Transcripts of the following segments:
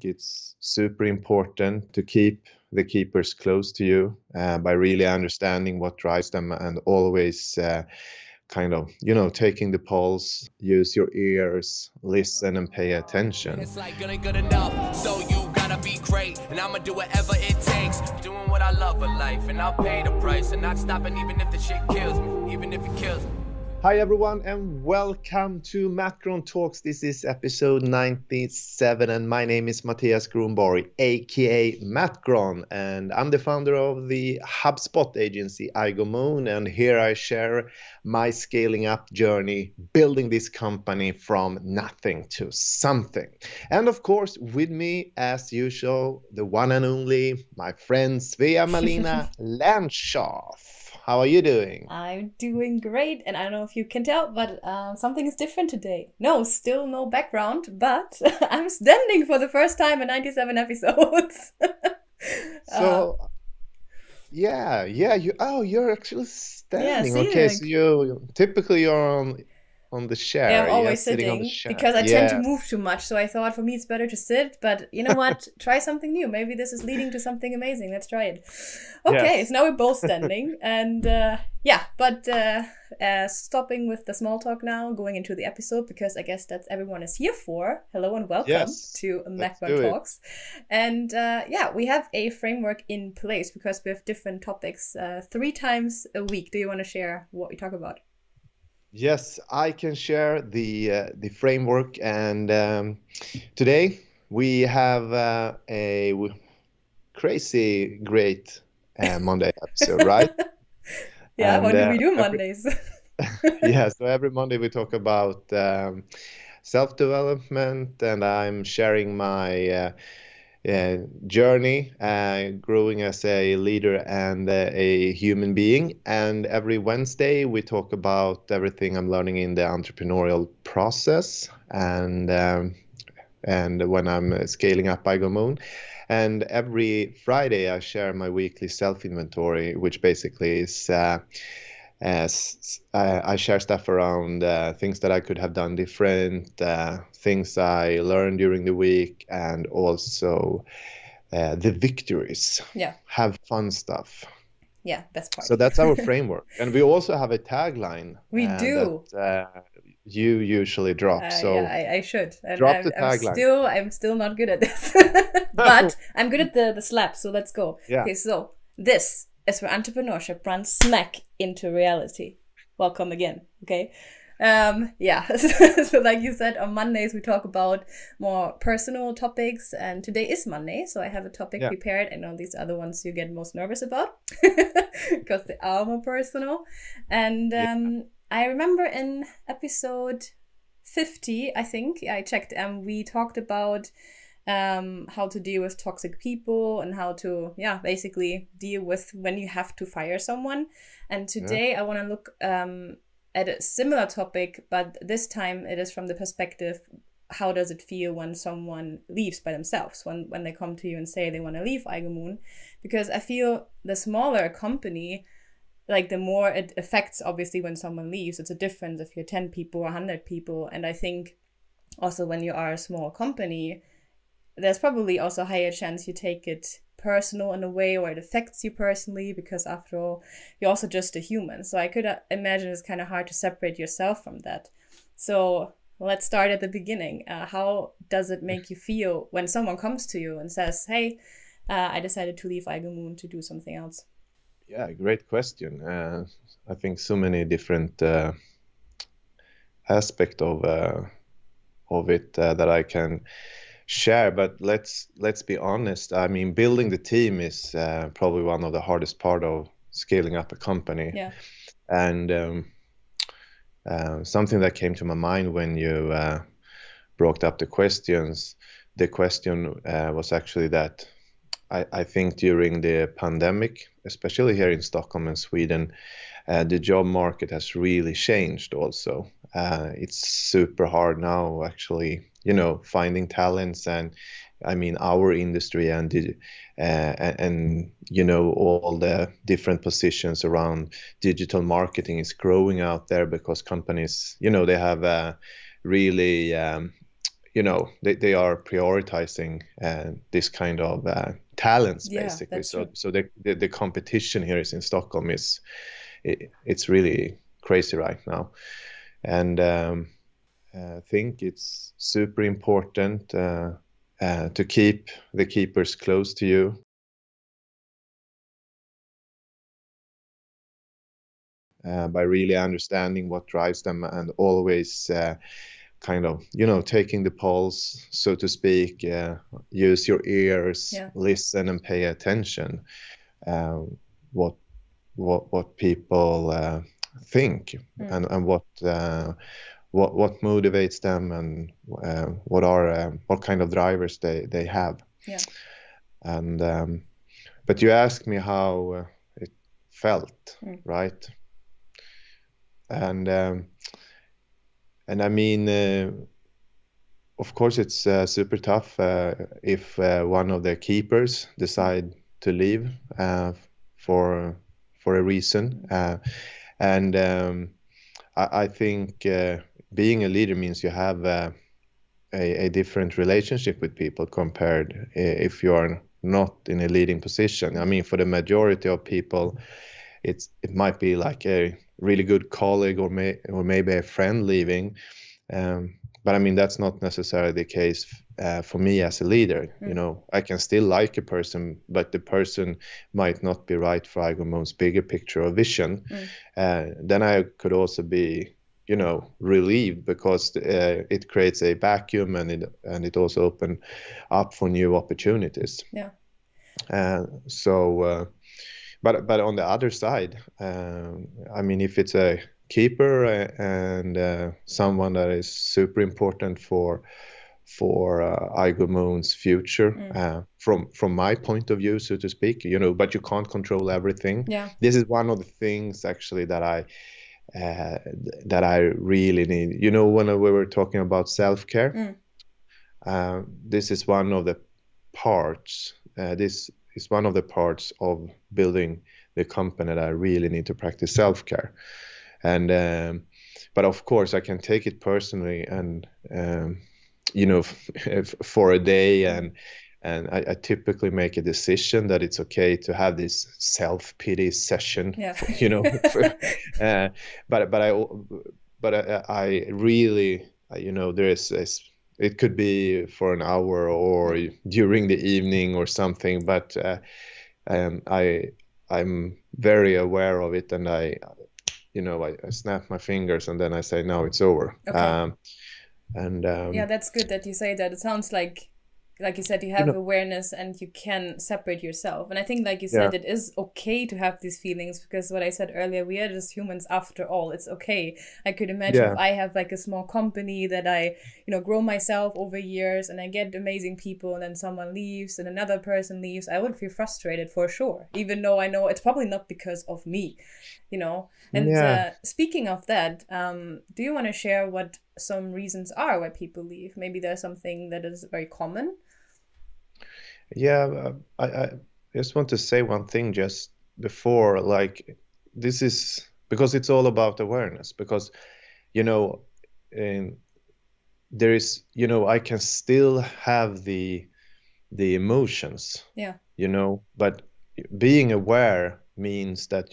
it's super important to keep the keepers close to you by really understanding what drives them and always kind of, taking the pulse, use your ears, listen and pay attention. It's like good enough, so you gotta be great, and I'ma do whatever it takes. Doing what I love in life, and I'll pay the price, and not stopping even if the shit kills me, even if it kills me. Hi everyone and welcome to MattGron Talks. This is episode 97 and my name is Mattias Gronborg, aka MattGron, and I'm the founder of the HubSpot agency iGoMoon, and here I share my scaling up journey, building this company from nothing to something. And of course, with me as usual, the one and only, my friend Svea-Malina Landschaff. How are you doing? I'm doing great, and I don't know if you can tell, but something is different today. No, still no background, but I'm standing for the first time in 97 episodes. You're actually standing. Yeah, okay, so you typically you're on the chair. Yeah, I'm always sitting on sitting the chair. because I tend to move too much. So I thought for me it's better to sit. But you know what? Try something new. Maybe this is leading to something amazing. Let's try it. Okay, Yes. so now we're both standing. And stopping with the small talk now, going into the episode, because I guess that's everyone is here for. Hello and welcome Yes, to let's MattGron do it. Talks. And we have a framework in place because we have different topics 3 times a week. Do you want to share what we talk about? Yes, I can share the framework, and today we have a crazy great Monday episode, right? Yeah, And, what do we do every- Mondays? Yeah, so every Monday we talk about self-development, and I'm sharing my journey growing as a leader and a human being. And every Wednesday we talk about everything I'm learning in the entrepreneurial process and when I'm scaling up iGoMoon. And every Friday I share my weekly self-inventory, which basically is I share stuff around things that I could have done different, things I learned during the week, and also the victories. Yeah. Have fun stuff. Yeah, best part. So that's our framework. And we also have a tagline. We do. That you usually drop. So I should. And drop the tagline. I'm still not good at this. But I'm good at the slap, so let's go. Yeah. Okay, so this is where entrepreneurship runs smack into reality. Welcome again. Okay. So like you said, on Mondays we talk about more personal topics, and today is Monday, so I have a topic prepared. I know these are the ones you get most nervous about because they are more personal. And I remember in episode 50, I think I checked, we talked about how to deal with toxic people and how to basically deal with when you have to fire someone. And today I want to look at a similar topic, but this time it is from the perspective, how does it feel when someone leaves by themselves, when they come to you and say they want to leave iGoMoon? Because I feel the smaller a company, like the more it affects, obviously, when someone leaves. It's a difference if you're 10 people or 100 people. And I think also when you are a small company, there's probably also a higher chance you take it personal in a way, or it affects you personally, because after all, you're also just a human. So I could imagine it's kind of hard to separate yourself from that. So let's start at the beginning. How does it make you feel when someone comes to you and says, hey, I decided to leave iGoMoon to do something else? Yeah, great question. I think so many different aspects of it that I can share, but let's be honest. I mean, building the team is probably one of the hardest part of scaling up a company. Yeah. And something that came to my mind when you brought up the questions, the question was actually that I think during the pandemic, especially here in Stockholm and Sweden, the job market has really changed also. It's super hard now, actually, finding talents, and I mean, our industry and all the different positions around digital marketing is growing out there because companies, they have really they are prioritizing this kind of talents, Yeah, basically. that's true. So the competition here is in Stockholm it's really crazy right now, and I think it's super important to keep the keepers close to you. By really understanding what drives them, and always kind of taking the pulse, so to speak. Use your ears, listen and pay attention. What people think, and what motivates them, and what kind of drivers they have. And but you asked me how it felt, right? And I mean, of course, it's super tough if one of the keepers decide to leave for a reason. And I think being a leader means you have a different relationship with people compared if you are not in a leading position. I mean, for the majority of people, it might be like a really good colleague or maybe a friend leaving. But I mean, that's not necessarily the case for me as a leader. I can still like a person, but the person might not be right for iGoMoon's bigger picture or vision. Then I could also be, relieved, because it creates a vacuum, and it also open up for new opportunities. But on the other side, I mean, if it's a keeper and someone that is super important for iGoMoon's future, from my point of view, so to speak, but you can't control everything. This is one of the things actually that I really need. When we were talking about self-care, this is one of the parts. This is one of the parts of building the company that I really need to practice self-care. And but of course I can take it personally, and for a day, and I typically make a decision that it's okay to have this self-pity session. But I really, there is it could be for an hour or during the evening or something, but I'm very aware of it, and I snap my fingers, and then I say, no, it's over. That's good that you say that. It sounds like you said, you have awareness and you can separate yourself. And I think, like you said, it is okay to have these feelings, because what I said earlier, we are just humans after all. It's okay. I could imagine if I have like a small company that I, grow myself over years, and I get amazing people, and then someone leaves and another person leaves, I would feel frustrated for sure, even though I know it's probably not because of me, And speaking of that, do you want to share what some reasons are why people leave? Maybe there's something that is very common. I just want to say one thing just before, like, this is because it's all about awareness, because there is, I can still have the emotions, but being aware means that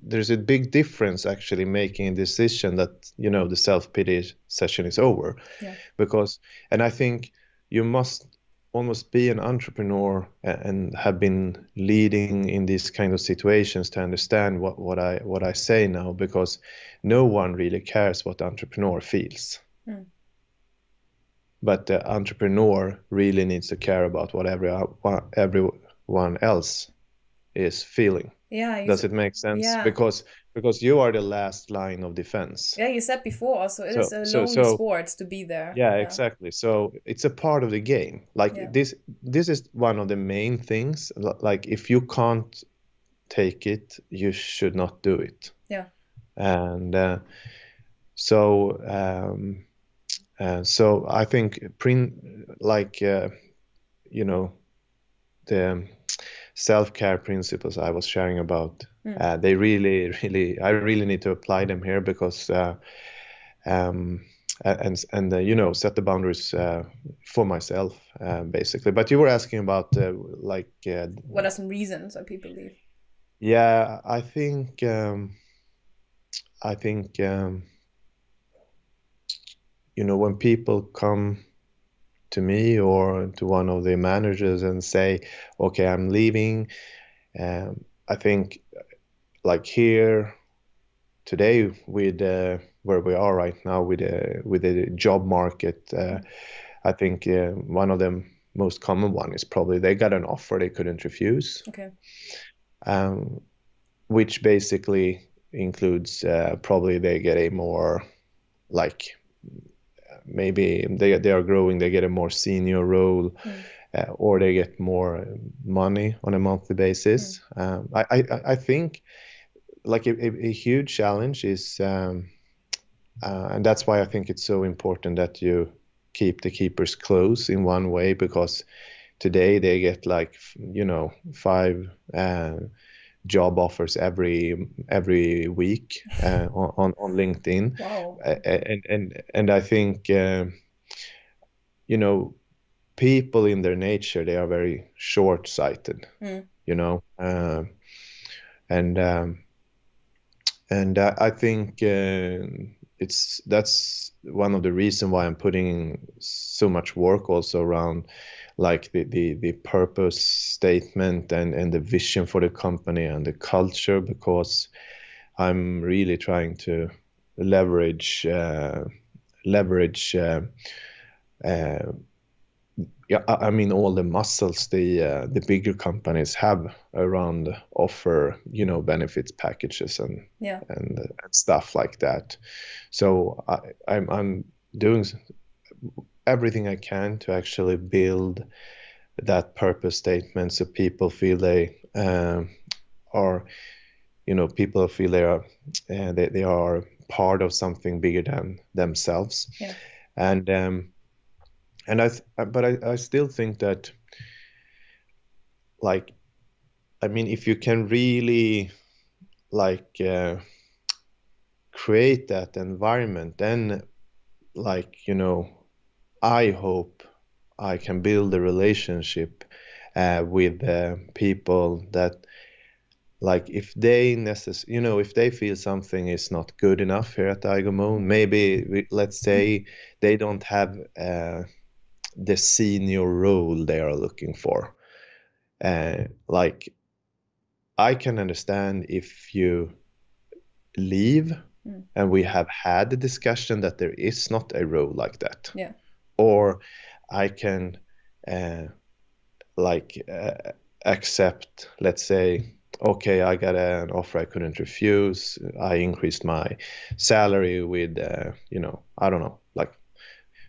there's a big difference actually making a decision that the self-pity session is over. And I think you must almost be an entrepreneur and have been leading in these kind of situations to understand what I say now, because no one really cares what the entrepreneur feels. But the entrepreneur really needs to care about what everyone else is feeling. Does it make sense? Because you are the last line of defense. You said before also it is a lonely sport to be there. Exactly. So it's a part of the game. Like this is one of the main things. Like, if you can't take it, you should not do it. And so I think the self-care principles I was sharing about, they really I really need to apply them here, because and you know, set the boundaries for myself, basically. But you were asking about what are some reasons why people leave? Yeah, I think you know, when people come to me or to one of the managers and say, okay, I'm leaving, I think like here today with where we are right now with the job market, I think one of the most common one is probably they got an offer they couldn't refuse. Okay. Which basically includes probably they get a more like maybe they are growing, they get a more senior role, or they get more money on a monthly basis. I think like a huge challenge is, and that's why I think it's so important that you keep the keepers close in one way, because today they get like, you know, 5 job offers every week on LinkedIn. Wow. And I think you know, people in their nature, they are very short-sighted, you know, and I think that's one of the reasons why I'm putting so much work also around like the purpose statement and the vision for the company and the culture, because I'm really trying to leverage yeah, I mean all the muscles the bigger companies have around offer, you know, benefits packages and stuff like that. So I'm doing everything I can to actually build that purpose statement so people feel they are, you know, people feel they are part of something bigger than themselves. Yeah. But I still think that, like, I mean, if you can really like create that environment, then like, you know, I hope I can build a relationship with people that, like, if they you know, if they feel something is not good enough here at iGoMoon, maybe let's say they don't have the senior role they are looking for. Like, I can understand if you leave and we have had the discussion that there is not a role like that. Yeah. Or I can accept, let's say, okay, I got an offer I couldn't refuse. I increased my salary with, you know, I don't know, like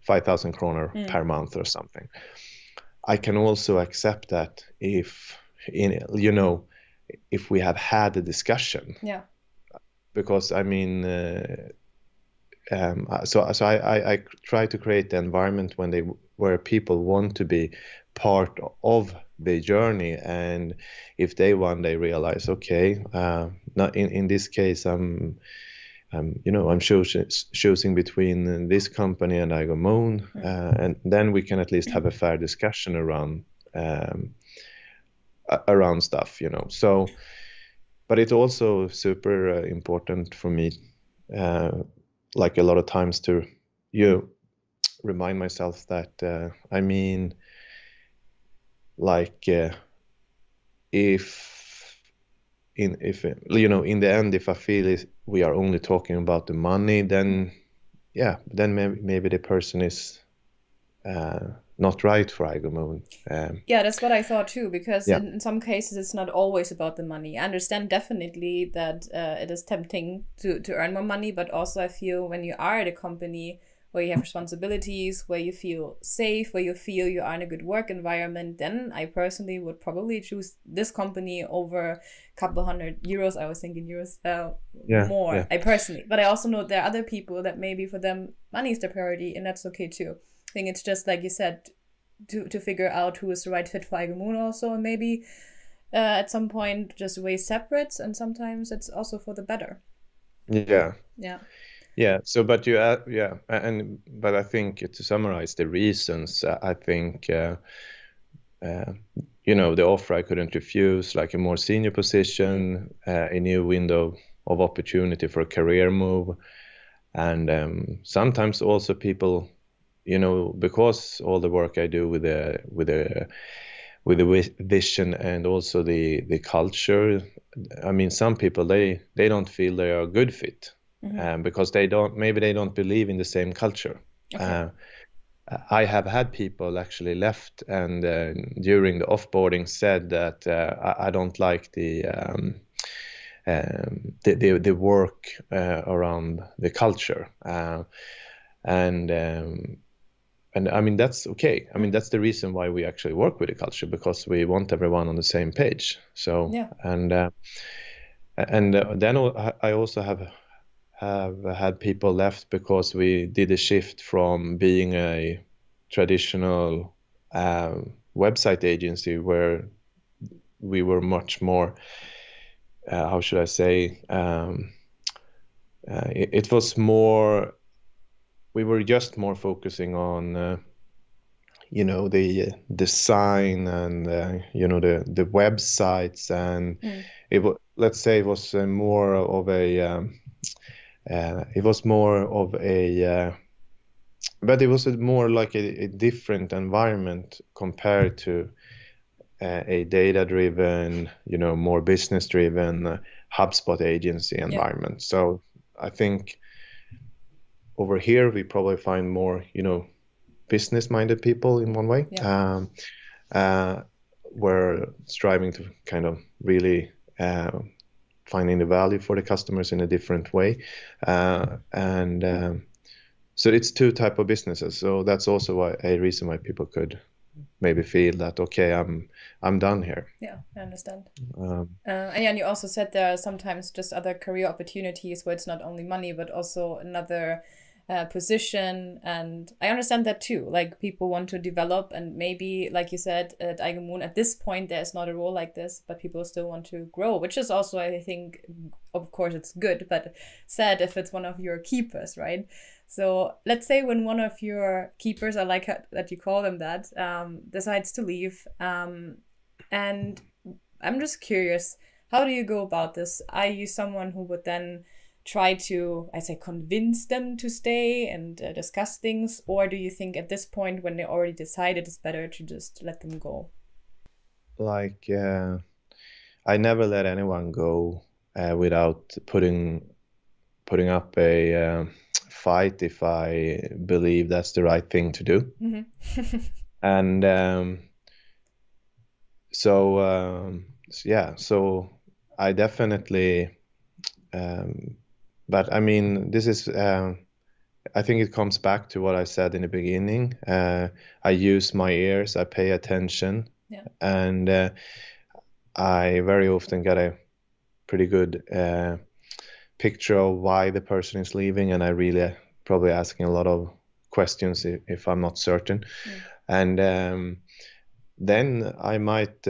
5,000 kronor per month or something. I can also accept that if, you know, if we have had a discussion. Yeah. Because I mean, so I try to create the environment where people want to be part of the journey, and if they one day realize, okay, not in this case, you know, I'm choosing between this company and iGoMoon, and then we can at least have a fair discussion around stuff, you know. So, but it's also super important for me, like a lot of times, to remind myself that I mean, like if you know, in the end, if I feel we are only talking about the money, then maybe the person is not right for iGoMoon. Yeah, that's what I thought too, because in some cases it's not always about the money. I understand definitely that it is tempting to earn more money, but also I feel when you are at a company where you have responsibilities, where you feel safe, where you feel you are in a good work environment, then I personally would probably choose this company over a couple €100. I was thinking euros more. Yeah. I personally, but I also know there are other people that maybe for them money is the priority, and that's okay too. I think it's just like you said, to figure out who is the right fit for iGoMoon also, and maybe at some point just way separate, and sometimes it's also for the better. Yeah. Yeah. Yeah. So, but but I think to summarize the reasons, I think the offer I couldn't refuse, like a more senior position, a new window of opportunity for a career move, and sometimes also people, because all the work I do with the vision and also the culture. I mean, some people they don't feel they are a good fit because they don't believe in the same culture. Okay. I have had people actually left and during the offboarding said that I don't like the work around the culture, and I mean that's okay. I mean that's the reason why we actually work with the culture, because we want everyone on the same page. So Yeah. and then I also have had people left because we did a shift from being a traditional website agency where we were much more, how should I say, it was more, we were just more focusing on the design and the websites, and let's say it was more of a but it was more like a different environment compared to a data-driven, more business-driven HubSpot agency environment. So I think over here we probably find more, business-minded people in one way. We're striving to kind of really finding the value for the customers in a different way, so it's two type of businesses. So that's also a reason why people could maybe feel that, okay, I'm done here. Yeah, I understand. And you also said there are sometimes just other career opportunities where it's not only money but also another position, and I understand that too. Like, people want to develop, and maybe, like you said, at iGoMoon at this point there's not a role like this, but people still want to grow, which is also, I think, of course it's good, but sad if it's one of your keepers, right? So let's say when one of your keepers, I like that you call them that, decides to leave, and I'm just curious, how do you go about this? Are you someone who would then try to, I say, convince them to stay and discuss things? Or do you think at this point, when they already decided, it's better to just let them go? Like, I never let anyone go without putting up a fight if I believe that's the right thing to do. And so I definitely but I mean, this is I think it comes back to what I said in the beginning. I use my ears, I pay attention, and I very often get a pretty good picture of why the person is leaving, and I really probably asking a lot of questions if I'm not certain. And then I might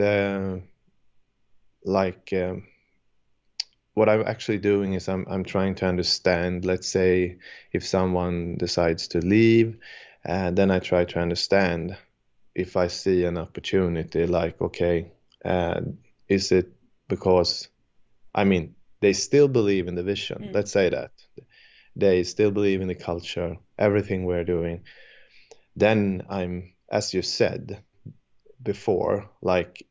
what I'm actually doing is I'm trying to understand. Let's say if someone decides to leave, then I try to understand if I see an opportunity, like, okay, is it because, I mean, they still believe in the vision. Let's say that they still believe in the culture, everything we're doing. Then I'm, as you said before, like,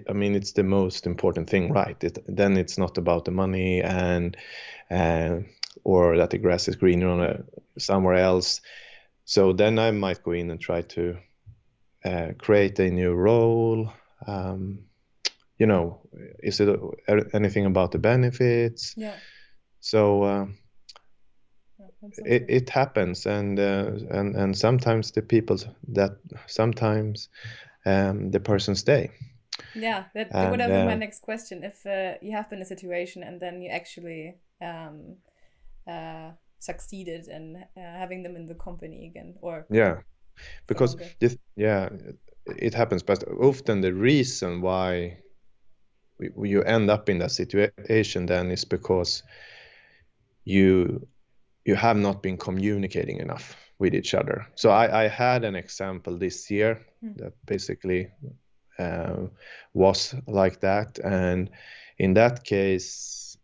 I mean, it's the most important thing, right? Then it's not about the money and or that the grass is greener somewhere else. So then I might go in and try to create a new role. Is it anything about the benefits? Yeah. So it happens, and sometimes the people the person stay. Yeah, that would have been my next question. If you have been in a situation and then you actually succeeded in having them in the company again, or because it happens, but often the reason why you end up in that situation then is because you you have not been communicating enough with each other. So I had an example this year that basically was like that, and in that case,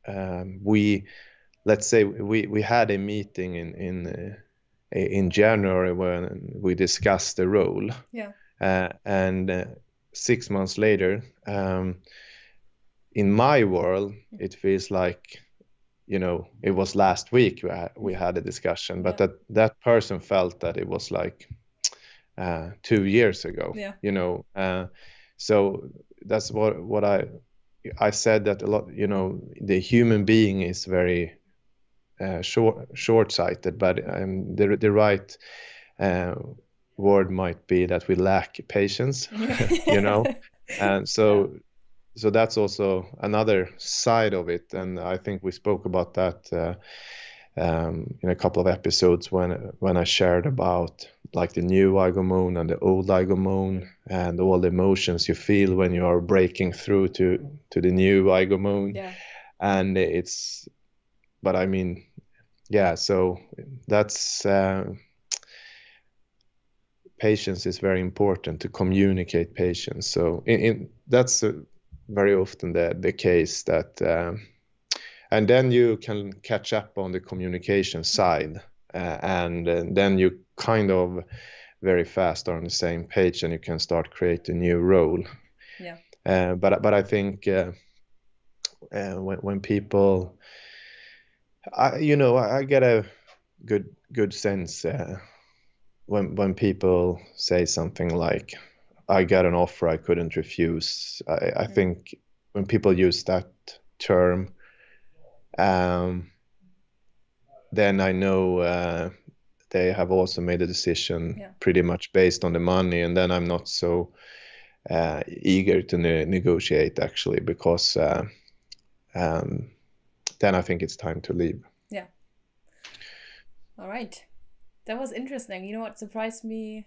let's say we had a meeting in January when we discussed the role. Yeah. And 6 months later, in my world, it feels like, it was last week we had a discussion, but that person felt that it was like 2 years ago. Yeah. So that's what I said, that a lot, the human being is very short-sighted, but the right word might be that we lack patience. And so that's also another side of it, and I think we spoke about that in a couple of episodes when I shared about like the new iGoMoon and the old iGoMoon and all the emotions you feel when you are breaking through to the new iGoMoon. Yeah. And but I mean, yeah, so that's patience is very important, to communicate patience. So that's very often the case that and then you can catch up on the communication side, and then you kind of very fast are on the same page, and you can start create a new role. Yeah. But I think when people, I get a good sense when people say something like, I got an offer I couldn't refuse. I think when people use that term, then I know they have also made a decision pretty much based on the money, and then I'm not so eager to negotiate, actually, because then I think it's time to leave. Yeah. All right. That was interesting. You know what surprised me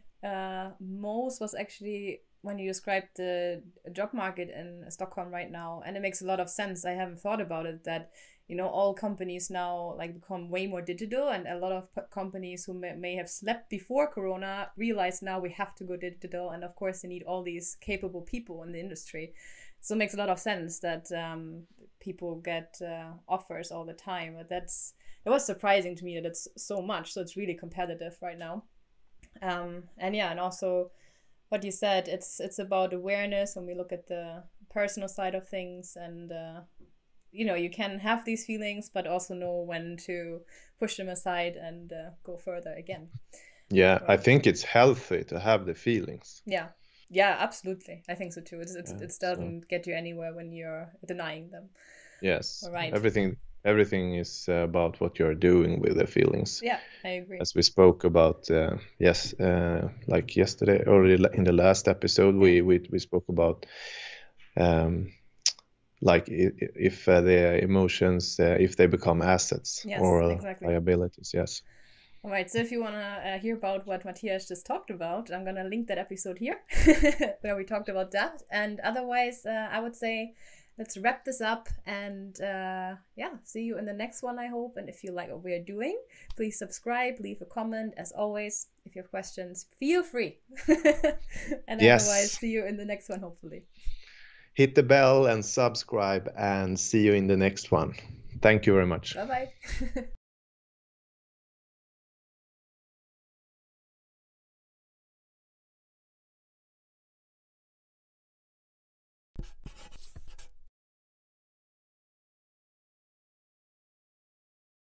most was actually when you described the job market in Stockholm right now, and it makes a lot of sense. I haven't thought about it, that all companies now like become way more digital, and a lot of companies who may have slept before Corona realize now we have to go digital, and of course they need all these capable people in the industry. So it makes a lot of sense that people get offers all the time. But it was surprising to me that it's so much. So it's really competitive right now. And also what you said, it's about awareness when we look at the personal side of things, and you can have these feelings, but also know when to push them aside and go further again. Yeah, I think it's healthy to have the feelings. Yeah, absolutely. I think so too. It doesn't get you anywhere when you're denying them. Yes. All right. Everything is about what you're doing with the feelings. Yeah, I agree. As we spoke about, like yesterday, or in the last episode, we spoke about like if the emotions, if they become assets or exactly. liabilities. Yes. All right, so if you want to hear about what Mattias just talked about, I'm going to link that episode here where we talked about that. And otherwise, I would say let's wrap this up, and see you in the next one, I hope. And if you like what we're doing, please subscribe, leave a comment. As always, if you have questions, feel free. And otherwise, see you in the next one, hopefully. Hit the bell and subscribe, and see you in the next one. Thank you very much. Bye-bye.